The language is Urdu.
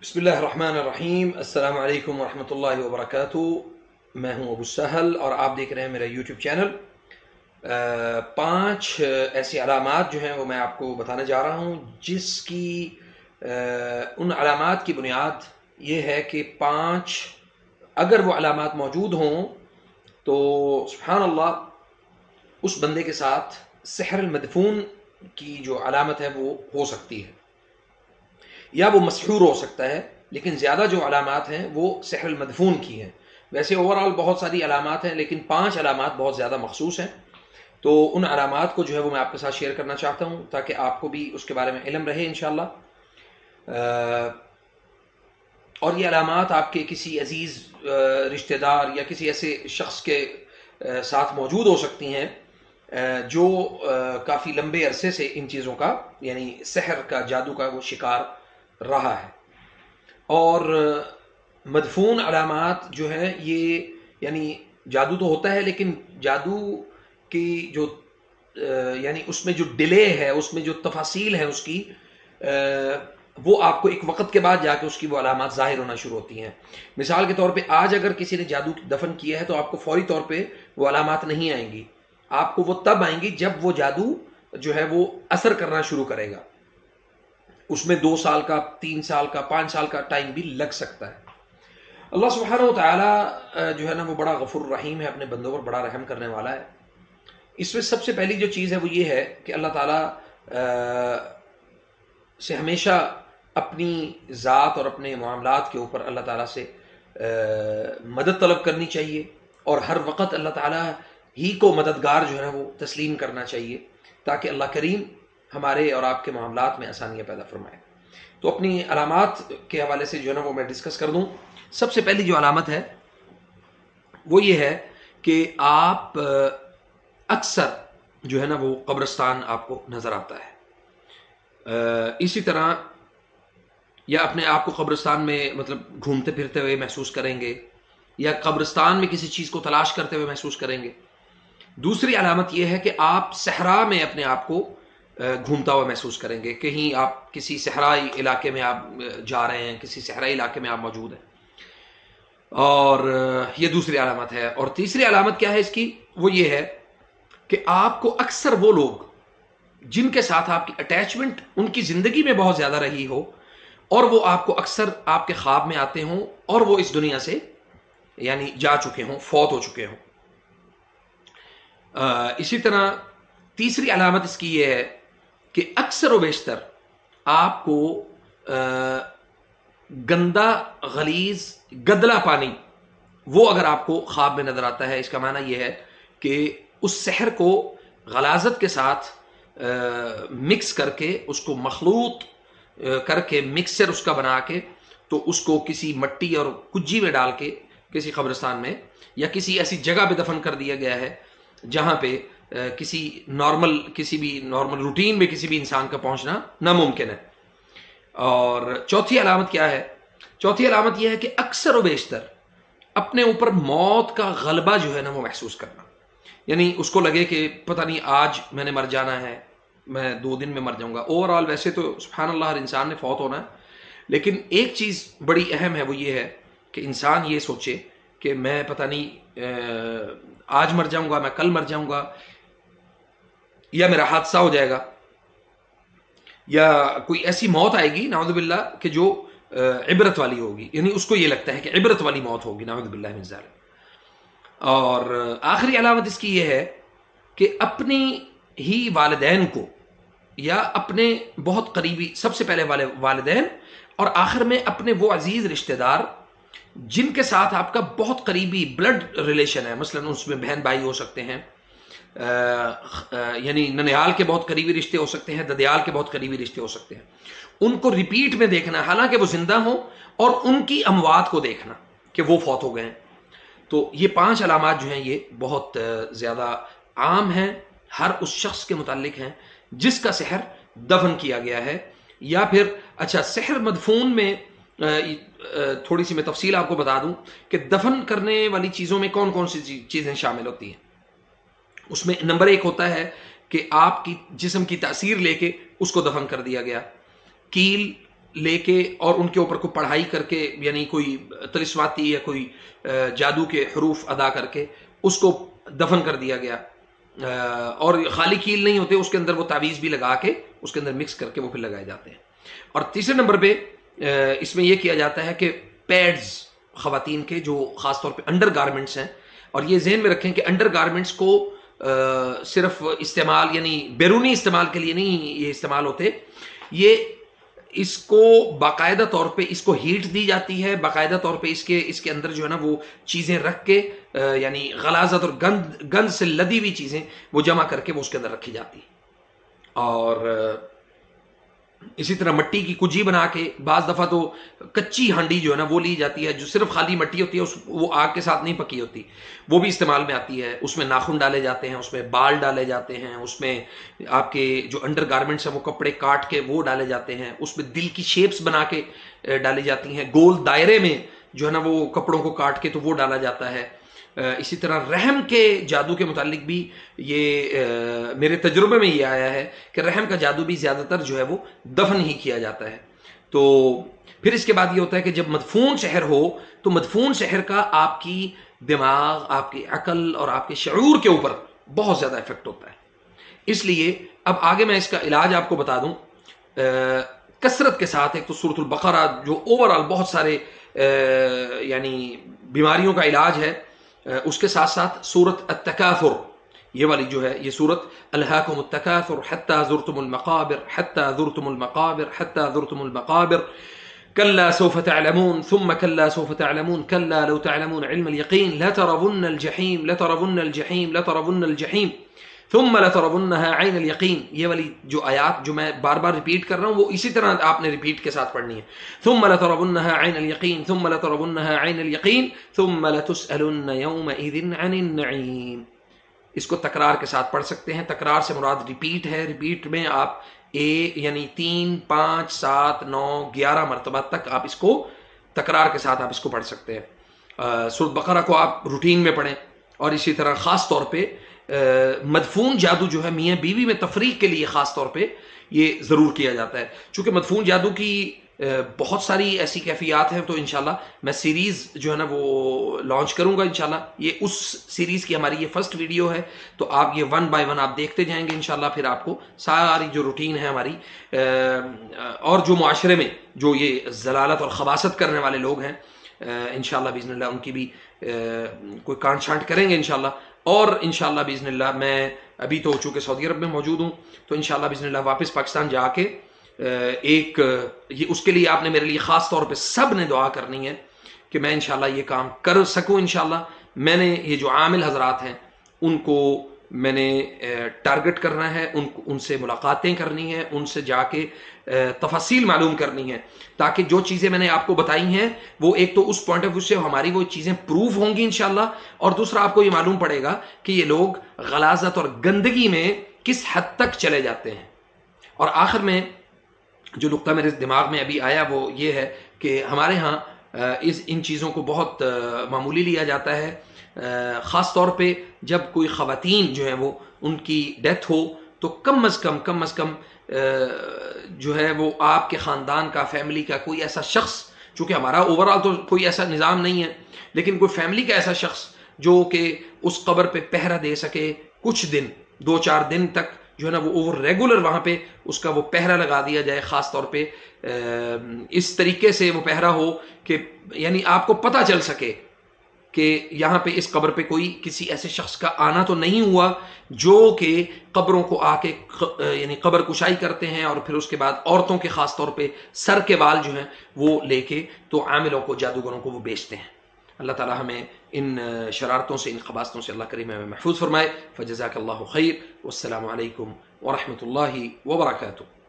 بسم اللہ الرحمن الرحیم۔ السلام علیکم ورحمۃ اللہ وبرکاتہ۔ میں ہوں ابو سہل اور آپ دیکھ رہے ہیں میرا یوٹیوب چینل۔ 5 ایسی علامات جو ہیں وہ میں آپ کو بتانے جا رہا ہوں، جس کی ان علامات کی بنیاد یہ ہے کہ 5 اگر وہ علامات موجود ہوں تو سبحان اللہ اس بندے کے ساتھ سحر المدفون کی جو علامت ہے وہ ہو سکتی ہے، یا وہ مسحور ہو سکتا ہے، لیکن زیادہ جو علامات ہیں وہ سحر المدفون کی ہیں۔ ویسے اوورال بہت ساری علامات ہیں، لیکن 5 علامات بہت زیادہ مخصوص ہیں، تو ان علامات کو جو ہے وہ میں آپ کے ساتھ شیئر کرنا چاہتا ہوں تاکہ آپ کو بھی اس کے بارے میں علم رہے انشاءاللہ۔ اور یہ علامات آپ کے کسی عزیز رشتہ دار یا کسی ایسے شخص کے ساتھ موجود ہو سکتی ہیں جو کافی لمبے عرصے سے ان چیزوں کا یعنی سحر کا، جادو کا وہ شکار رہا ہے۔ اور مدفون علامات جو ہے یہ یعنی جادو تو ہوتا ہے، لیکن جادو کی جو یعنی اس میں جو ڈیلے ہے، اس میں جو تفاصیل ہے اس کی، وہ آپ کو ایک وقت کے بعد جا کے اس کی وہ علامات ظاہر ہونا شروع ہوتی ہیں۔ مثال کے طور پہ آج اگر کسی نے جادو دفن کیا ہے تو آپ کو فوری طور پہ وہ علامات نہیں آئیں گی، آپ کو وہ تب آئیں گی جب وہ جادو جو ہے وہ اثر کرنا شروع کرے گا۔ اس میں 2 سال کا، 3 سال کا، 5 سال کا ٹائم بھی لگ سکتا ہے۔ اللہ سبحانہ و تعالی جو ہے نا وہ بڑا غفور رحیم ہے، اپنے بندوں پر بڑا رحم کرنے والا ہے۔ اس میں سب سے پہلی جو چیز ہے وہ یہ ہے کہ اللہ تعالیٰ سے ہمیشہ اپنی ذات اور اپنے معاملات کے اوپر اللہ تعالیٰ سے مدد طلب کرنی چاہیے، اور ہر وقت اللہ تعالیٰ ہی کو مددگار جو ہے نا وہ تسلیم کرنا چاہیے، تاکہ اللہ کریم ہمارے اور آپ کے معاملات میں آسانیاں پیدا فرمائے۔ تو اپنی علامات کے حوالے سے جو ہے نا وہ میں ڈسکس کر دوں۔ سب سے پہلی جو علامت ہے وہ یہ ہے کہ آپ اکثر جو ہے نا وہ قبرستان آپ کو نظر آتا ہے۔ اسی طرح یا اپنے آپ کو قبرستان میں مطلب گھومتے پھرتے ہوئے محسوس کریں گے، یا قبرستان میں کسی چیز کو تلاش کرتے ہوئے محسوس کریں گے۔ دوسری علامت یہ ہے کہ آپ صحرا میں اپنے آپ کو گھومتا ہوا محسوس کریں گے، کہیں آپ کسی صحرائی علاقے میں آپ جا رہے ہیں، کسی صحرائی علاقے میں آپ موجود ہیں، اور یہ دوسری علامت ہے۔ اور تیسری علامت کیا ہے اس کی؟ وہ یہ ہے کہ آپ کو اکثر وہ لوگ جن کے ساتھ آپ کی اٹیچمنٹ ان کی زندگی میں بہت زیادہ رہی ہو، اور وہ آپ کو اکثر آپ کے خواب میں آتے ہوں، اور وہ اس دنیا سے یعنی جا چکے ہوں، فوت ہو چکے ہوں۔ اسی طرح تیسری علامت اس کی یہ ہے کہ اکثر و بیشتر آپ کو گندا، غلیظ، گدلا پانی وہ اگر آپ کو خواب میں نظر آتا ہے، اس کا معنی یہ ہے کہ اس سحر کو غلاظت کے ساتھ مکس کر کے، اس کو مخلوط کر کے، مکسچر اس کا بنا کے، تو اس کو کسی مٹی اور کجی میں ڈال کے کسی قبرستان میں یا کسی ایسی جگہ پہ دفن کر دیا گیا ہے جہاں پہ کسی بھی نارمل روٹین میں کسی بھی انسان کا پہنچنا ناممکن ہے۔ اور چوتھی علامت کیا ہے؟ چوتھی علامت یہ ہے کہ اکثر و بیشتر اپنے اوپر موت کا غلبہ جو ہے نا وہ محسوس کرنا، یعنی اس کو لگے کہ پتہ نہیں آج میں نے مر جانا ہے، میں 2 دن میں مر جاؤں گا۔ اوورال ویسے تو سبحان اللہ ہر انسان نے فوت ہونا ہے، لیکن ایک چیز بڑی اہم ہے، وہ یہ ہے کہ انسان یہ سوچے کہ میں پتہ نہیں آج مر جاؤں گا، میں کل مر جاؤں گا، یا میرا حادثہ ہو جائے گا، یا کوئی ایسی موت آئے گی نعوذ باللہ کہ جو عبرت والی ہوگی، یعنی اس کو یہ لگتا ہے کہ عبرت والی موت ہوگی، نعوذ باللہ من ذالک۔ اور آخری علامت اس کی یہ ہے کہ اپنی ہی والدین کو یا اپنے بہت قریبی، سب سے پہلے والدین، اور آخر میں اپنے وہ عزیز رشتہ دار جن کے ساتھ آپ کا بہت قریبی بلڈ ریلیشن ہے، مثلا اس میں بہن بھائی ہو سکتے ہیں، یعنی ننیال کے بہت قریبی رشتے ہو سکتے ہیں، ددیال کے بہت قریبی رشتے ہو سکتے ہیں، ان کو ریپیٹ میں دیکھنا حالانکہ وہ زندہ ہوں، اور ان کی اموات کو دیکھنا کہ وہ فوت ہو گئے ہیں۔ تو یہ 5 علامات جو ہیں یہ بہت زیادہ عام ہیں، ہر اس شخص کے متعلق ہیں جس کا سحر دفن کیا گیا ہے۔ یا پھر اچھا، سحر مدفون میں تھوڑی سی میں تفصیل آپ کو بتا دوں کہ دفن کرنے والی چیزوں میں کون کون سی چیزیں شامل ہوتی ہیں۔ اس میں نمبر 1 ہوتا ہے کہ آپ کی جسم کی تاثیر لے کے اس کو دفن کر دیا گیا، کیل، لے کے اور ان کے اوپر کوئی پڑھائی کر کے یعنی کوئی طلسماتی یا کوئی جادو کے حروف ادا کر کے اس کو دفن کر دیا گیا، اور خالی کیل نہیں ہوتے، اس کے اندر وہ تعویذ بھی لگا کے اس کے اندر مکس کر کے وہ پھر لگائے جاتے ہیں۔ اور تیسرے نمبر پہ اس میں یہ کیا جاتا ہے کہ پیڈز خواتین کے جو خاص طور پہ انڈر گارمنٹس ہیں، اور یہ ذہن میں رکھیں کہ انڈر گارمنٹس کو صرف استعمال یعنی بیرونی استعمال کے لیے نہیں یہ استعمال ہوتے، یہ اس کو باقاعدہ طور پہ اس کو ہیٹ دی جاتی ہے، باقاعدہ طور پہ اس کے اندر جو ہے نا وہ چیزیں رکھ کے یعنی غلاظت اور گند سے لدی ہوئی چیزیں وہ جمع کر کے وہ اس کے اندر رکھی جاتی، اور اسی طرح مٹی کی کجی بنا کے، بعض دفعہ تو کچی ہانڈی جو ہے نا وہ لی جاتی ہے جو صرف خالی مٹی ہوتی ہے، وہ آگ کے ساتھ نہیں پکی ہوتی، وہ بھی استعمال میں آتی ہے، اس میں ناخن ڈالے جاتے ہیں، اس میں بال ڈالے جاتے ہیں، اس میں آپ کے جو انڈر گارمنٹس ہیں وہ کپڑے کاٹ کے وہ ڈالے جاتے ہیں، اس میں دل کی شیپس بنا کے ڈالی جاتی ہیں، گول دائرے میں جو ہے نا وہ کپڑوں کو کاٹ کے تو وہ ڈالا جاتا ہے۔ اسی طرح رحم کے جادو کے متعلق بھی یہ میرے تجربے میں یہ آیا ہے کہ رحم کا جادو بھی زیادہ تر جو ہے وہ دفن ہی کیا جاتا ہے۔ تو پھر اس کے بعد یہ ہوتا ہے کہ جب مدفون سحر ہو تو مدفون سحر کا آپ کی دماغ، آپ کی عقل اور آپ کے شعور کے اوپر بہت زیادہ افیکٹ ہوتا ہے۔ اس لیے اب آگے میں اس کا علاج آپ کو بتا دوں کثرت کے ساتھ۔ ایک تو سورۃ البقرہ جو اوورآل بہت سارے یعنی بیماریوں کا علاج ہے، اس کے ساتھ ساتھ سورۃ التکاثر یہ والی جو ہے یہ سورۃ الہاکم التکاثر حتی زرتم المقابر حتی زرتم المقابر حتی زرتم المقابر کلا سوف تعلمون ثم کلا سوف تعلمون کلا لو تعلمون علم اليقین لترون الجحیم لترون الجحیم لترون الجحیم ثم لترونها عین الیقین۔ یہ والی جو آیات جو میں بار بار ریپیٹ کر رہا ہوں وہ اسی طرح آپ نے ریپیٹ کے ساتھ پڑھنی ہے۔ ثم لترونها عین الیقین ثم لترونها عین الیقین ثم لتسألن یومئذ عن النعیم۔ اس کو تکرار کے ساتھ پڑھ سکتے ہیں۔ تکرار سے مراد ریپیٹ ہے، ریپیٹ میں آپ یعنی 3 5 7 9 11 مرتبہ تک آپ اس کو تکرار کے ساتھ آپ اس کو پڑھ سکتے ہیں۔ سورۃ بقرہ کو آپ روٹین میں پڑھیں، اور اسی طرح خاص طور پہ مدفون جادو جو ہے میاں بیوی میں تفریق کے لیے خاص طور پہ یہ ضرور کیا جاتا ہے، چونکہ مدفون جادو کی بہت ساری ایسی کیفیات ہیں۔ تو انشاءاللہ میں سیریز جو ہے نا وہ لانچ کروں گا انشاءاللہ، یہ اس سیریز کی ہماری یہ فرسٹ ویڈیو ہے، تو آپ یہ 1 بائی 1 آپ دیکھتے جائیں گے انشاءاللہ، پھر آپ کو ساری جو روٹین ہے ہماری اور جو معاشرے میں جو یہ ضلالت اور خباثت کرنے والے لوگ ہیں انشاءاللہ باذن اللہ ان کی بھی کوئی کانٹ چھانٹ کریں گے انشاءاللہ۔ اور انشاءاللہ باذن اللہ میں ابھی تو چونکہ سعودی عرب میں موجود ہوں، تو انشاءاللہ باذن اللہ واپس پاکستان جا کے یہ اس کے لیے آپ نے میرے لیے خاص طور پہ سب نے دعا کرنی ہے کہ میں انشاءاللہ یہ کام کر سکوں انشاءاللہ۔ میں نے یہ جو عامل حضرات ہیں ان کو میں نے ٹارگٹ کرنا ہے، ان سے ملاقاتیں کرنی ہیں، ان سے جا کے تفاصیل معلوم کرنی ہے، تاکہ جو چیزیں میں نے آپ کو بتائی ہیں وہ ایک تو اس پوائنٹ آف ویو سے ہماری وہ چیزیں پروف ہوں گی انشاءاللہ، اور دوسرا آپ کو یہ معلوم پڑے گا کہ یہ لوگ غلاظت اور گندگی میں کس حد تک چلے جاتے ہیں۔ اور آخر میں جو نقطہ میرے دماغ میں ابھی آیا وہ یہ ہے کہ ہمارے ہاں ان چیزوں کو بہت معمولی لیا جاتا ہے، خاص طور پہ جب کوئی خواتین جو ہیں وہ ان کی ڈیتھ ہو تو کم از کم جو ہے وہ آپ کے خاندان کا، فیملی کا کوئی ایسا شخص، چونکہ ہمارا اوورآل تو کوئی ایسا نظام نہیں ہے، لیکن کوئی فیملی کا ایسا شخص جو کہ اس قبر پہ پہرا دے سکے کچھ دن، 2-4 دن تک جو ہے نا وہ ریگولر وہاں پہ اس کا وہ پہرا لگا دیا جائے، خاص طور پہ اس طریقے سے وہ پہرا ہو کہ یعنی آپ کو پتہ چل سکے کہ یہاں پہ اس قبر پہ کوئی کسی ایسے شخص کا آنا تو نہیں ہوا جو کہ قبروں کو آ کے یعنی قبر کشائی کرتے ہیں، اور پھر اس کے بعد عورتوں کے خاص طور پہ سر کے بال جو ہیں وہ لے کے تو عاملوں کو، جادوگروں کو وہ بیچتے ہیں۔ اللہ تعالی ہمیں ان شرارتوں سے، ان خباثتوں سے اللہ کریم ہمیں محفوظ فرمائے۔ فجزاک اللہ خیر، والسلام علیکم ورحمۃ اللہ وبرکاتہ۔